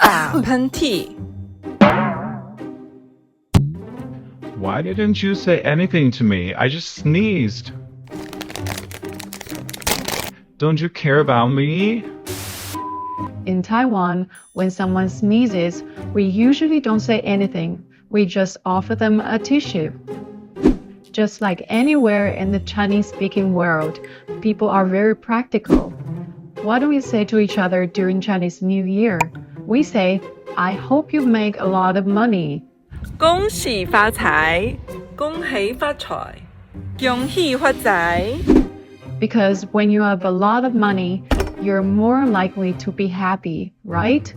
打喷嚏。Why didn't you say anything to me? I just sneezed. Don't you care about me? In Taiwan, when someone sneezes, we usually don't say anything. We just offer them a tissue. Just like anywhere in the Chinese-speaking world, people are very practical. What do we say to each other during Chinese New Year? We say, I hope you make a lot of money. 恭喜發財，恭喜發財，恭喜發財。Because when you have a lot of money, you're more likely to be happy, right?